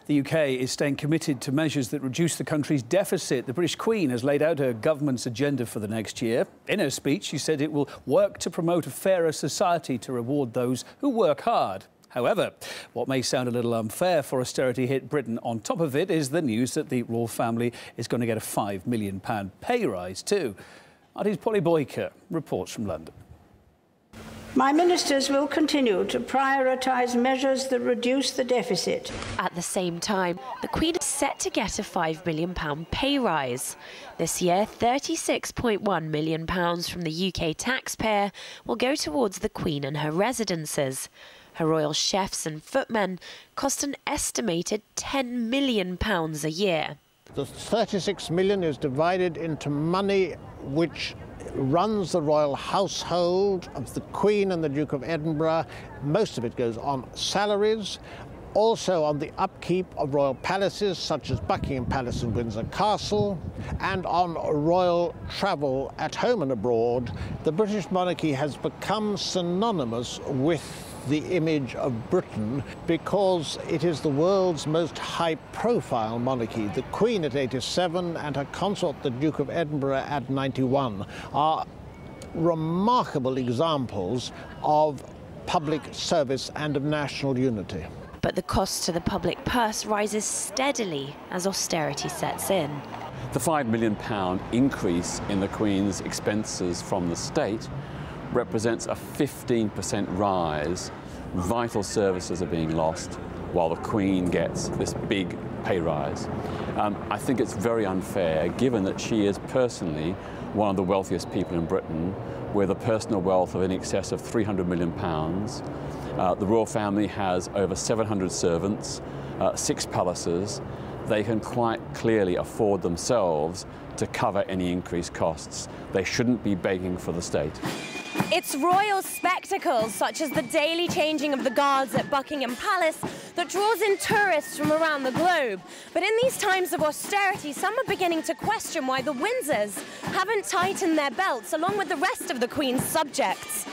The UK is staying committed to measures that reduce the country's deficit. The British Queen has laid out her government's agenda for the next year. In her speech, she said it will work to promote a fairer society to reward those who work hard. However, what may sound a little unfair for austerity hit Britain on top of it is the news that the royal family is going to get a £5 million pay rise too. RT's Polly Boyker reports from London. My ministers will continue to prioritise measures that reduce the deficit. At the same time, the Queen is set to get a £5 million pay rise. This year, £36.1 million from the UK taxpayer will go towards the Queen and her residences. Her royal chefs and footmen cost an estimated £10 million a year. The 36 million is divided into money which runs the royal household of the Queen and the Duke of Edinburgh. Most of it goes on salaries, also on the upkeep of royal palaces such as Buckingham Palace and Windsor Castle, and on royal travel at home and abroad. The British monarchy has become synonymous with the image of Britain because it is the world's most high-profile monarchy. The Queen at 87 and her consort, the Duke of Edinburgh, at 91, are remarkable examples of public service and of national unity. But the cost to the public purse rises steadily as austerity sets in. The £5 million increase in the Queen's expenses from the state represents a 15% rise. Vital services are being lost while the Queen gets this big pay rise. I think it's very unfair, given that she is personally one of the wealthiest people in Britain, with a personal wealth of in excess of £300 million. The royal family has over 700 servants, 6 palaces. They can quite clearly afford themselves to cover any increased costs. They shouldn't be begging for the state. It's royal spectacles, such as the daily changing of the guards at Buckingham Palace, that draws in tourists from around the globe. But in these times of austerity, some are beginning to question why the Windsors haven't tightened their belts along with the rest of the Queen's subjects.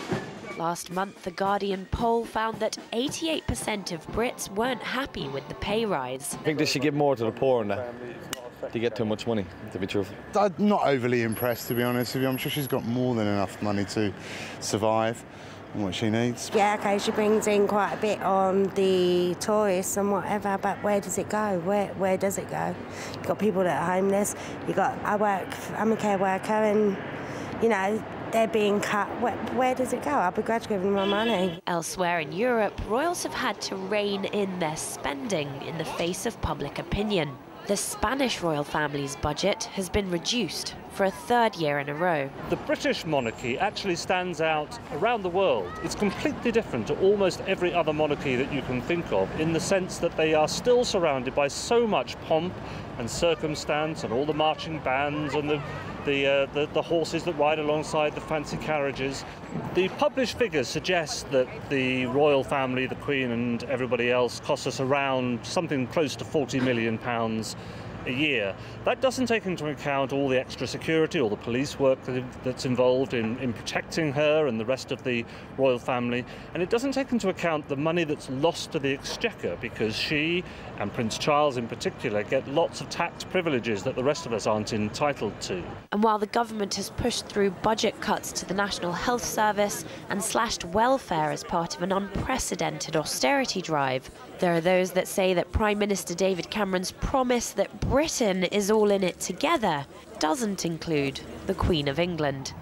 Last month, the Guardian poll found that 88% of Brits weren't happy with the pay rise. I think they should give more to the poor and they get too much money, to be truthful. I'm not overly impressed, to be honest with you. I'm sure she's got more than enough money to survive and what she needs. Yeah, OK, she brings in quite a bit on the tourists and whatever, but where does it go? Where does it go? You've got people that are homeless. I'm a care worker and, you know, they're being cut. Where does it go? I'll begrudge giving my money. Elsewhere in Europe, royals have had to rein in their spending in the face of public opinion. The Spanish royal family's budget has been reduced for a 3rd year in a row. The British monarchy actually stands out around the world. It's completely different to almost every other monarchy that you can think of, in the sense that they are still surrounded by so much pomp and circumstance and all the marching bands and the horses that ride alongside the fancy carriages. The published figures suggest that the royal family, the Queen and everybody else, costs us around something close to £40 million a year. That doesn't take into account all the extra security, all the police work that's involved in protecting her and the rest of the royal family, and it doesn't take into account the money that's lost to the exchequer, because she, and Prince Charles in particular, get lots of tax privileges that the rest of us aren't entitled to. And while the government has pushed through budget cuts to the National Health Service and slashed welfare as part of an unprecedented austerity drive, there are those that say that Prime Minister David Cameron's promise that Britain is all in it together doesn't include the Queen of England.